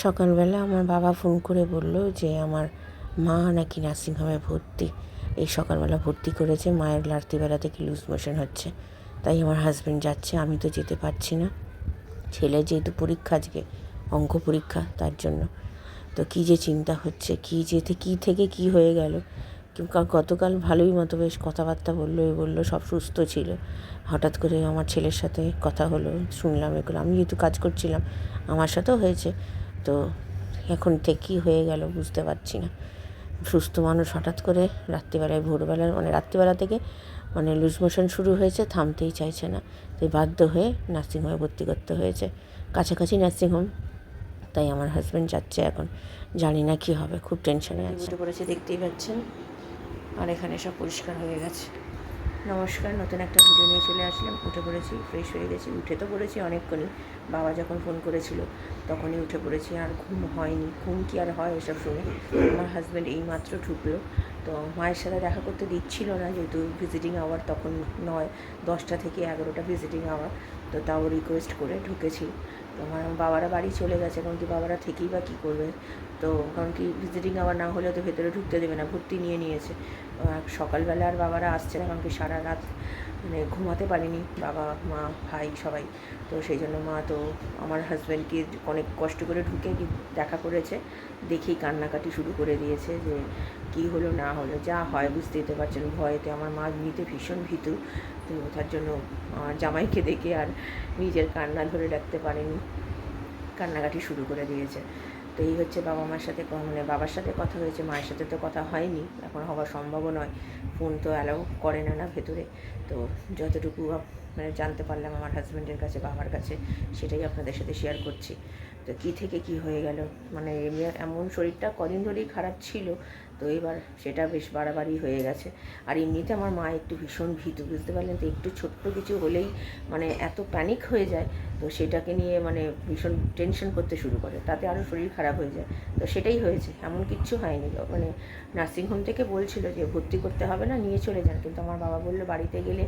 সকালবেলা আমার বাবা ফোন করে বলল যে আমার মা নাকি নার্সিংহোমে ভর্তি। এই সকালবেলা ভর্তি করেছে, মায়ের রাত্রিবেলা থেকে লুজ মোশন হচ্ছে, তাই আমার হাজব্যান্ড যাচ্ছে। আমি তো যেতে পারছি না, ছেলে যেহেতু পরীক্ষা, আজকে অঙ্ক পরীক্ষা, তার জন্য তো কী যে চিন্তা হচ্ছে, কী থেকে কী হয়ে গেল। গতকাল ভালোই মতো বেশ কথাবার্তা বললো, সব সুস্থ ছিল। হঠাৎ করে আমার ছেলের সাথে কথা হলো, শুনলাম এগুলো। আমি যেহেতু কাজ করছিলাম, আমার সাথেও হয়েছে, তো এখন থেকে কী হয়ে গেল বুঝতে পারছি না। সুস্থ মানুষ হঠাৎ করে রাত্রিবেলায়, ভোরবেলায়, রাত্রিবেলা থেকে লুজ মোশন শুরু হয়েছে, থামতেই চাইছে না। তাই বাধ্য হয়ে নার্সিংহোমে ভর্তি করতে হয়েছে, কাছাকাছি নার্সিংহোম। তাই আমার হাজব্যান্ড যাচ্ছে এখন, জানি না কী হবে, খুব টেনশনে আছে। উঠে পড়েছে, দেখতেই পাচ্ছেন, আর এখানে সব পরিষ্কার হয়ে গেছে। নমস্কার, নতুন একটা ভিডিও নিয়ে চলে আসলাম। উঠে পড়েছি, ফ্রেশ হয়ে গেছি, উঠে তো পড়েছি অনেকক্ষণই। বাবা যখন ফোন করেছিল তখনই উঠে পড়েছি, আর ঘুম হয়নি। ঘুম কি আর হয় এসব শুনে। আমার হাজব্যান্ড এইমাত্র ঢুকলো, তো মায়ের সাথে দেখা করতে দিচ্ছিল না, যেহেতু ভিজিটিং আওয়ার তখন নয়, 10টা থেকে 11টা ভিজিটিং আওয়ার। তো তাও রিকোয়েস্ট করে ঢুকেছি। তো আমার বাবারা বাড়ি চলে গেছে, কারণ কি বাবারা থেকেই বা কী করবে। তো কারণ কি ভিজিটিং আওয়ার না হলে তো ভেতরে ঢুকতে দেবে না, ভর্তি নিয়েছে। সকালবেলা আর বাবারা আসছে না, কারণ কি সারা রাত ঘুমাতে পারিনি, বাবা, মা, ভাই সবাই। তো সেই জন্য মা তো আমার হাজব্যান্ডকে অনেক কষ্ট করে ঢুকে দেখা করেছে, দেখেই কান্নাকাটি শুরু করে দিয়েছে যে কী হলো না হলো, যা হয় বুঝতেই তো পারছেন। ভয়েতে আমার মা এমনিতে ভীষণ ভীতু, তো তার জন্য আমার জামাইকে দেখে আর নিজের কান্না ধরে রাখতে পারেনি, কান্নাকাটি শুরু করে দিয়েছে। তো এই হচ্ছে বাবা মার সাথে, বাবার সাথে কথা হয়েছে, মায়ের সাথে তো কথা হয়নি, এখন হওয়া সম্ভবও নয়। ফোন তো অ্যালাউ করে না ভেতরে। তো যতটুকু জানতে পারলাম আমার হাজব্যান্ডের কাছে, বাবার কাছে, সেটাই আপনাদের সাথে শেয়ার করছি। তো কী থেকে কী হয়ে গেল, এমন শরীরটা কদিন ধরেই খারাপ ছিল, তো এবার সেটা বেশ বাড়াবাড়ি হয়ে গেছে। আর এমনিতে আমার মা একটু ভীষণ ভীতু, বুঝতে পারলেন তো, একটু ছোট্ট কিছু হলেই এত প্যানিক হয়ে যায়। তো সেটাকে নিয়ে ভীষণ টেনশন করতে শুরু করে, তাতে আরও শরীর খারাপ হয়ে যায়। তো সেটাই হয়েছে, এমন কিচ্ছু হয়নি। নার্সিংহোম থেকে বলছিল যে ভর্তি করতে হবে না, নিয়ে চলে যান, কিন্তু আমার বাবা বললো বাড়িতে গেলে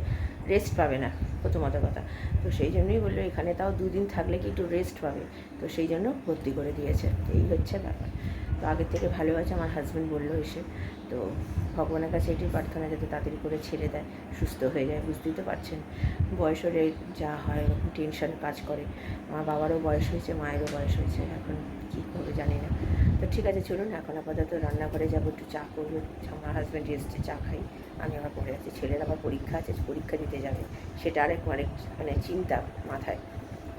রেস্ট পাবে না, প্রথমত কথা। তো সেই জন্যই বললো এখানে তাও 2 দিন থাকলে কি একটু রেস্ট পাবে, তো সেই জন্য ভর্তি করে দিয়েছে। এই হচ্ছে ব্যাপার। তো আগের থেকে ভালো আছে, আমার হাজব্যান্ড বললো এসে। তো ভগবানের কাছে এটি প্রার্থনা যাতে তাড়াতাড়ি করে ছেড়ে দেয়, সুস্থ হয়ে যায়। বুঝতেই তো পারছেন, বয়সের যা হয়, এরকম টেনশন কাজ করে। আমার বাবারও বয়স হয়েছে, মায়েরও বয়স হয়েছে, এখন কী করবে জানি না। তো ঠিক আছে, চলুন এখন আপাতত রান্নাঘরে যাবো, একটু চা করবো। আমার হাজব্যান্ড এসছে, চা খাই। আমি আবার পড়ে আছি, ছেলের আবার পরীক্ষা আছে, পরীক্ষা দিতে যাবে, সেটা আরেক চিন্তা মাথায়।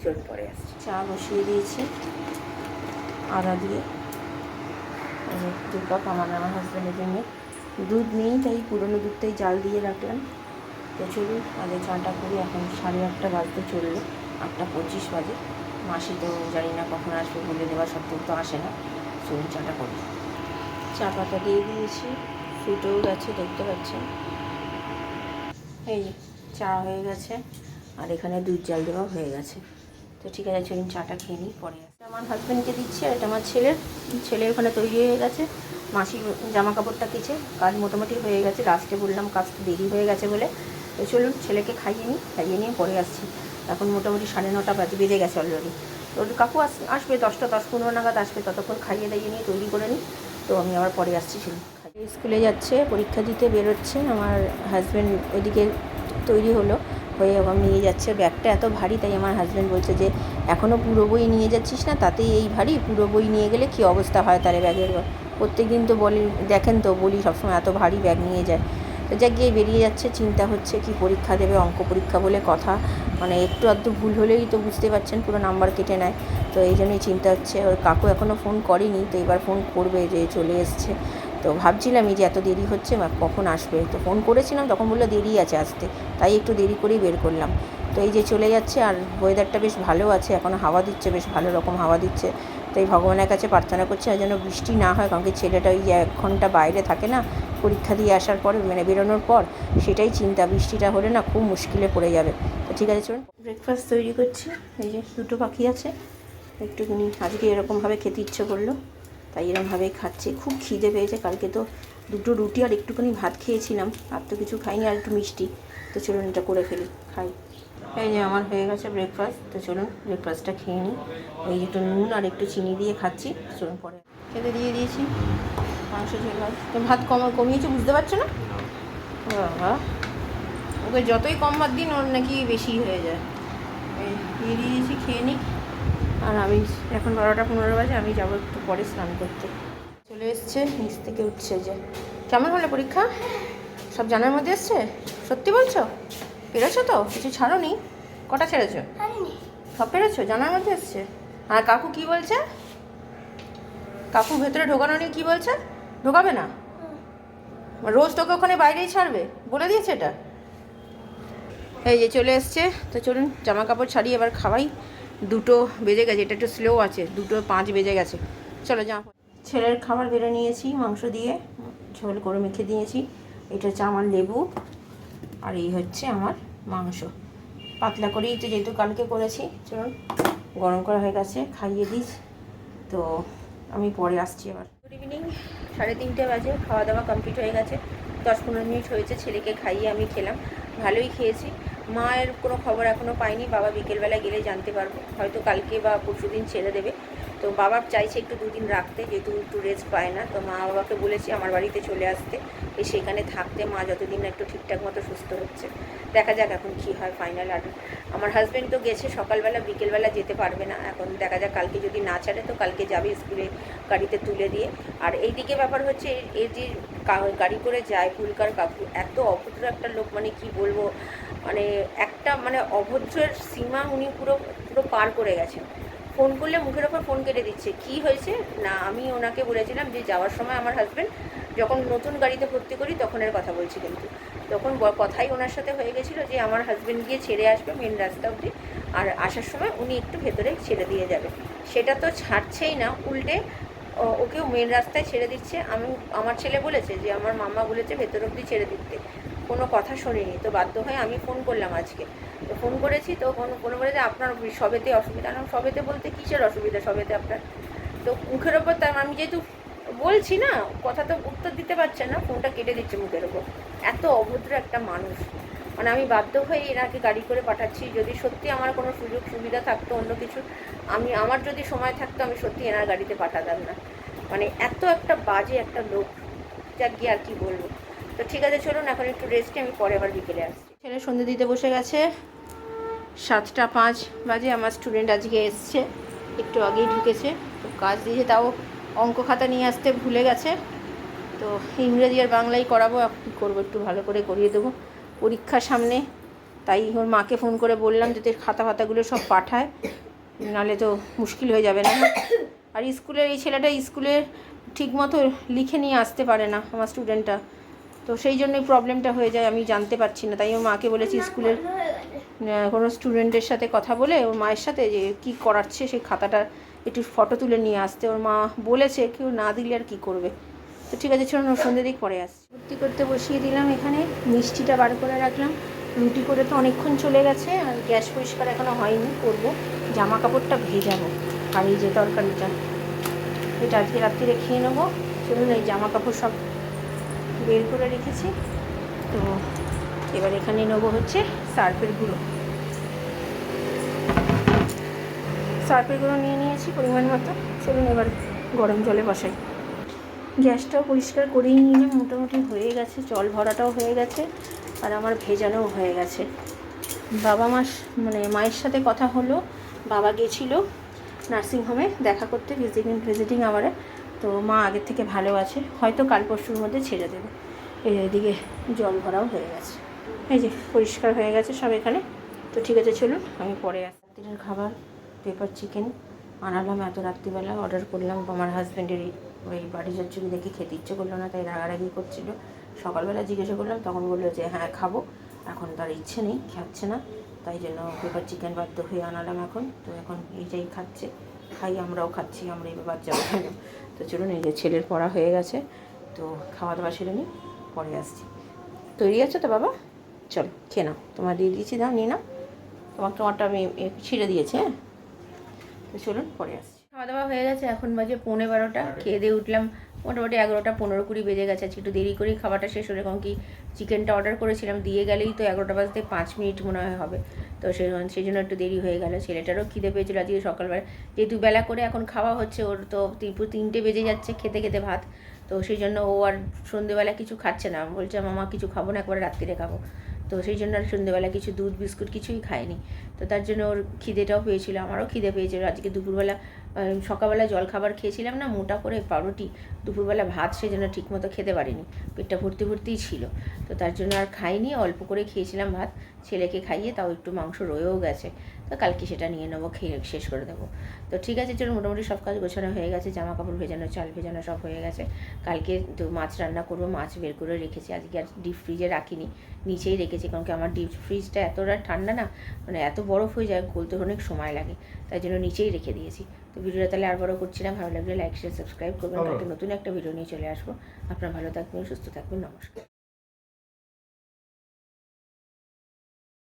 চলুন পরে আসছি। চা বসিয়ে দিয়েছি আদা দিয়ে, 2 কাপ আমার হাজব্যান্ডের জন্য। দুধ নেই, তাই পুরনো দুধটাই জাল দিয়ে রাখলাম। তো চলুন আগে চাটা করি। এখন 8:30 বাজতে চললো, 8:25 বাজে। মাসি তো জানি না কখন আসবে, বলে দেওয়া সত্ত্বেও তো আসে না। চলুন চাটা করি। চা পাতা দিয়ে দিয়েছি, ফুটেও গেছে, দেখতে পাচ্ছেন। এই চা হয়ে গেছে, আর এখানে দুধ জাল দেওয়া হয়ে গেছে। তো ঠিক আছে, চলুন চাটা খেয়ে নিই, পরে আসতে। আমার হাজব্যান্ডকে দিচ্ছি, আর এটা আমার ছেলে ওখানে তৈরি হয়ে গেছে। মাসি জামা কাপড়টা কেচে কাজ মোটামুটি হয়ে গেছে, লাস্টে বললাম কাজটা দেরি হয়ে গেছে বলে। তো চলুন ছেলেকে খাইয়ে নিয়ে পরে আসছি। এখন মোটামুটি 9:30 বেজে গেছে অলরেডি। তো কাকু আসবে 10টা 10-15 নাগাদ আসবে, ততক্ষণ খাইয়ে দাইয়ে নিয়ে তৈরি করে নিই। তো আমি আবার পরে আসছি। চলুন। স্কুলে যাচ্ছে, পরীক্ষা দিতে বেরোচ্ছে। আমার হাজব্যান্ড ওইদিকে তৈরি হয়ে এবং নিয়ে যাচ্ছে। ব্যাগটা এত ভারী, তাই আমার হাজব্যান্ড বলছে যে এখনও পুরো বই নিয়ে যাচ্ছিস না, তাতেই এই ভারী, পুরো বই নিয়ে গেলে কী অবস্থা হয় তাহলে ব্যাগের। প্রত্যেক দিন তো দেখেন তো, বলি সবসময় এত ভারী ব্যাগ নিয়ে যায়। তো যা গিয়ে বেরিয়ে যাচ্ছে, চিন্তা হচ্ছে কি পরীক্ষা দেবে, অঙ্ক পরীক্ষা বলে কথা। একটু আধটু ভুল হলেই তো বুঝতে পারছেন পুরো নাম্বার কেটে নেয়। তো এই জন্যই চিন্তা হচ্ছে। ওর কাকু এখনও ফোন করেনি, তো এবার ফোন করবে যে চলে এসছে। তো ভাবছিলামই যে এত দেরি হচ্ছে, কখন আসবে। তো ফোন করেছিলাম, তখন বললো দেরি আছে আসতে, তাই একটু দেরি করেই বের করলাম। তো এই যে চলে যাচ্ছে, আর ওয়েদারটা বেশ ভালো আছে, এখন হাওয়া দিচ্ছে, বেশ ভালো রকম হাওয়া দিচ্ছে। তাই ভগবানের কাছে প্রার্থনা করছি আর যেন বৃষ্টি না হয়, কারণ কি ছেলেটা ওই যে 1 ঘন্টা বাইরে থাকে না, পরীক্ষা দিয়ে আসার পরে বেরোনোর পর, সেটাই চিন্তা। বৃষ্টিটা হলে না খুব মুশকিলে পড়ে যাবে। তো ঠিক আছে, চলুন ব্রেকফাস্ট তৈরি করছি। এই যে 2টো পাখি আছে, একটুখানি আজকে এরকমভাবে খেতে ইচ্ছে করলো, তাই এরকমভাবেই খাচ্ছি। খুব খিদে পেয়েছে, কালকে তো 2টো রুটি আর একটুখানি ভাত খেয়েছিলাম, আর তো কিছু খাইনি, আর একটু মিষ্টি। তো চলুন এটা করে ফেলি, খাই। এই যে আমার হয়ে গেছে ব্রেকফাস্ট। তো চলুন ব্রেকফাস্টটা খেয়ে নিই। এই একটু নুন আর একটু চিনি দিয়ে খাচ্ছি। চলুন পরে খেতে দিয়ে দিয়েছি মাংস ঝোল ভাত। তো ভাত কমিয়েছে বুঝতে পারছো না? বাবা, ওকে যতই কম ভাত দিন ওর নাকি বেশি হয়ে যায়। এই দিয়ে দিয়েছি, খেয়ে নিই। আর আমি এখন 12টা 15 বাজে, আমি যাবো একটু পরে স্নান করতে। চলে এসছে, নিচ থেকে উঠছে। যে কেমন হলো পরীক্ষা? সব জানার মধ্যে এসছে? সত্যি বলছো? পেরেছো তো? কিছু ছাড়োনি? কটা ছেড়েছো? সব পেরেছো? জানার মধ্যে এসছে। আর কাকু কি বলছে? কাকু ভেতরে ঢোকানো নিয়ে কী বলছে? ঢোকাবে না? রোজ তোকে ওখানে বাইরেই ছাড়বে বলে দিয়েছে এটা? এই যে চলে এসছে। তো চলুন জামা কাপড় ছাড়িয়ে এবার খাওয়াই। 2টো বেজে গেছে, এটা একটু স্লো আছে, 2:05 বেজে গেছে। চলো জামা। ছেলের খাবার বেড়ে নিয়েছি, মাংস দিয়ে ঝোল করে মেখে দিয়েছি। এটা হচ্ছে আমার লেবু, আর এই হচ্ছে আমার মাংস। পাতলা করেই তো যেহেতু কালকে করেছি। চলুন, গরম করা হয়ে গেছে, খাইয়ে দিস। তো আমি পরে আসছি আবার। গুড ইভিনিং, 3:30 বাজে। খাওয়া দাওয়া কমপ্লিট হয়ে গেছে, 10-15 মিনিট হয়েছে। ছেলেকে খাইয়ে আমি খেলাম, ভালোই খেয়েছি। মায়ের কোনো খবর এখনও পাইনি, বাবা বিকেলবেলা গেলে জানতে পারবো, হয়তো কালকে বা পরশু দিন ছেড়ে দেবে। তো বাবা চাইছে একটু 2 দিন রাখতে, যেহেতু একটু রেস্ট পায় না। তো মা বাবাকে বলেছি আমার বাড়িতে চলে আসতে, সেখানে থাকতে, মা যতদিন একটু ঠিকঠাক মতো সুস্থ হচ্ছে। দেখা যাক এখন কী হয় ফাইনাল। আর আমার হাজব্যান্ড তো গেছে সকালবেলা, বিকেলবেলা যেতে পারবে না। এখন দেখা যাক, কালকে যদি না ছাড়ে তো কালকে যাবে স্কুলে গাড়িতে তুলে দিয়ে। আর এইদিকে ব্যাপার হচ্ছে, এই যে গাড়ি করে যায় ফুলকার কাকু, এত অভদ্র একটা লোক, মানে কি বলবো, মানে একটা মানে অভদ্রের সীমা উনি পুরো পুরো পার করে গেছেন। ফোন করলে মুখের ওপর ফোন কেটে দিচ্ছে। কি হয়েছে না, আমি ওনাকে বলেছিলাম যে যাওয়ার সময় আমার হাজব্যান্ড যখন নতুন গাড়িতে ভর্তি করি তখনের কথা বলছি, কিন্তু তখন কথাই ওনার সাথে হয়ে গেছিলো যে আমার হাজব্যান্ড গিয়ে ছেড়ে আসবে মেন রাস্তা অবধি, আর আসার সময় উনি একটু ভেতরে ছেড়ে দিয়ে যাবে। সেটা তো ছাড়ছেই না, উল্টে ওকেও মেন রাস্তায় ছেড়ে দিচ্ছে। আমার ছেলে বলেছে যে আমার মামা বলেছে ভেতর অবধি ছেড়ে দিতে, কোনো কথা শোনেনি। তো বাধ্য হয়ে আমি ফোন করলাম আজকে। তো ফোন করেছি, তো কোনো বলে যে আপনার সবেতে অসুবিধা। না, সবেতে বলতে কিসের অসুবিধা সবেতে আপনার? তো মুখের ওপর তার আমি যেহেতু বলছি না, কথা তো উত্তর দিতে পারছে না, ফোনটা কেটে দিচ্ছে মুখের ওপর। এত অভদ্র একটা মানুষ, মানে আমি বাধ্য হয়ে এনাকে গাড়ি করে পাঠাচ্ছি। যদি সত্যি আমার কোনো সুযোগ সুবিধা থাকতো অন্য কিছু, আমার যদি সময় থাকতো আমি সত্যি এনার গাড়িতে পাঠাতাম না। মানে এত একটা বাজে একটা লোক, যাক গিয়ে আর কি বলবো। তো ঠিক আছে চলুন এখন একটু রেস্টে, আমি পরে আবার বিকেলে আসছি। ছেলে সন্ধ্যে দিতে বসে গেছে, 7টা 5 বাজে। আমার স্টুডেন্ট আজকে এসছে, একটু আগেই ঢুকেছে। তো কাজ দিয়েছে, তাও অঙ্ক খাতা নিয়ে আসতে ভুলে গেছে। তো ইংরেজি আর বাংলাই করাবো, কী করবো, একটু ভালো করে করিয়ে দেবো, পরীক্ষা সামনে। তাই ওর মাকে ফোন করে বললাম যাতে খাতা ফাতাগুলো সব পাঠায়, নাহলে তো মুশকিল হয়ে যাবে না। আর স্কুলের এই ছেলেটা স্কুলে ঠিকমতো লিখে নিয়ে আসতে পারে না আমার স্টুডেন্টটা, তো সেই জন্যই প্রবলেমটা হয়ে যায়, আমি জানতে পারছি না। তাই ওর মাকে বলেছি স্কুলের কোনো স্টুডেন্টের সাথে কথা বলে ওর মায়ের সাথে যে কী করাচ্ছে সেই খাতাটা একটু ফটো তুলে নিয়ে আসতে। ওর মা বলেছে, কেউ না দিলে আর কী করবে। তো ঠিক আছে চলুন, ওর সন্ধ্যে দিক পরে আসছি। ভর্তি করতে বসিয়ে দিলাম, এখানে মিষ্টিটা বার করে রাখলাম। রুটি করে তো অনেকক্ষণ চলে গেছে, আর গ্যাস পরিষ্কার এখনও হয়নি, করবো। জামা কাপড়টা ভেজাবো, আর এই যে তরকারিটা, এটা আজকে রাত্রিরে খেয়ে নেবো। চলুন, এই জামা কাপড় সব বের করে রেখেছি। তো এবার এখানে নেবো হচ্ছে সার্ফের গুঁড়ো। সার্ফের গুঁড়ো নিয়ে নিয়েছি পরিমাণ মতো। চলুন এবার গরম জলে বসাই। গ্যাসটাও পরিষ্কার করেই নিলাম, মোটামুটি হয়ে গেছে, জল ভরাটাও হয়ে গেছে, আর আমার ভেজানোও হয়ে গেছে। বাবা মায়ের সাথে কথা হলো, বাবা গেছিলো নার্সিংহোমে দেখা করতে, ভিজিটিং আওয়ারে। তো মা আগের থেকে ভালো আছে, হয়তো কাল পরশুর মধ্যে ছেড়ে দেবে। এদিকে জল ভরাও হয়ে গেছে, এই যে পরিষ্কার হয়ে গেছে সব এখানে। তো ঠিক আছে চলুন, আমি পরে আসি। রাত্রির খাবার পেপার চিকেন আনালাম এত রাত্রিবেলা, অর্ডার করলাম। আমার হাজব্যান্ডের ওই বাড়ি চচ্চড়ি দেখে খেতে ইচ্ছে করলো না, তাই রাগারাগি করছিলো। সকালবেলা জিজ্ঞাসা করলাম, তখন বললো যে হ্যাঁ খাবো, এখন তার ইচ্ছে নেই, খাচ্ছে না। তাই জন্য পেপার চিকেন বাধ্য হয়ে আনালাম এখন। তো এখন এইটাই খাচ্ছে, খাই, আমরাও খাচ্ছি, আমরা এবার বাচ্চাও খাইলাম। তো চলুন, এই যে ছেলের পড়া হয়ে গেছে, তো খাওয়া দাওয়া সেরে নিই, পরে আসছি। তৈরি আছে তো বাবা? চলো খেয়ে নাও, তোমার দিয়ে দিয়েছি, দাও নিয়ে নাও। তোমারটা আমি ছিঁড়ে দিয়েছি। হ্যাঁ, তো চলুন পরে আসছি। খাওয়া দাওয়া হয়ে গেছে, এখন বাজে 11:15। খেয়ে দিয়ে উঠলাম মোটামুটি 11টা 15-20 বেজে গেছে। আজকে একটু দেরি করেই খাবারটা শেষ হলো, কারণ কি চিকেনটা অর্ডার করেছিলাম, দিয়ে গেলেই তো 11টা বাজতে 5 মিনিট মনে হয় হবে। তো সেই জন্য একটু দেরি হয়ে গেল। ছেলেটারও খিদে পেয়েছিল আজকে সকালবেলা, যেহেতু বেলা করে এখন খাওয়া হচ্ছে, ওর তো 3টে বেজে যাচ্ছে খেতে খেতে ভাত। তো সেই জন্য ও আর সন্ধেবেলা কিছু খাচ্ছে না, বলছে মামা কিছু খাবো না, একবারে রাত্রিরে খাবো। তো সেই জন্য আর সন্ধ্যেবেলা কিছু দুধ বিস্কুট কিছুই খায়নি। তো তার জন্য ওর খিদেটাও পেয়েছিল, আমারও খিদে পেয়েছিল। আজকে দুপুরবেলা সকালবেলা জলখাবার খেয়েছিলাম না মোটা করে পাউরুটি, দুপুরবেলা ভাত সেজন্য ঠিকমতো খেতে পারিনি, পেটটা ভর্তি ভর্তিই ছিল। তো তার জন্য আর খাইনি, অল্প করে খেয়েছিলাম ভাত, ছেলেকে খাইয়ে তাও একটু মাংস রয়েও গেছে। তো কালকে সেটা নিয়ে নেবো, খেয়ে শেষ করে দেবো। তো ঠিক আছে, চলো মোটামুটি সব কাজ গোছানো হয়ে গেছে, জামা কাপড় ভেজানো, চাল ভেজানো সব হয়ে গেছে। কালকে তো মাছ রান্না করবো, মাছ বের করে রেখেছি, আজকে আর ডিপ ফ্রিজে রাখিনি, নিচেই রেখেছি, কারণ কি আমার ডিপ ফ্রিজটা এতটা ঠান্ডা না, মানে এত বরফ হয়ে যায়, গলতে অনেক সময় লাগে, তাই জন্য নিচেই রেখে দিয়েছি। তো ভিডিওটা তাহলে আর বড় করছি না, ভালো লাগলে লাইক শেয়ার সাবস্ক্রাইব করবেন, কালকে নতুন একটা ভিডিও নিয়ে চলে আসবো। আপনারা ভালো থাকবেন, সুস্থ থাকবেন, নমস্কার।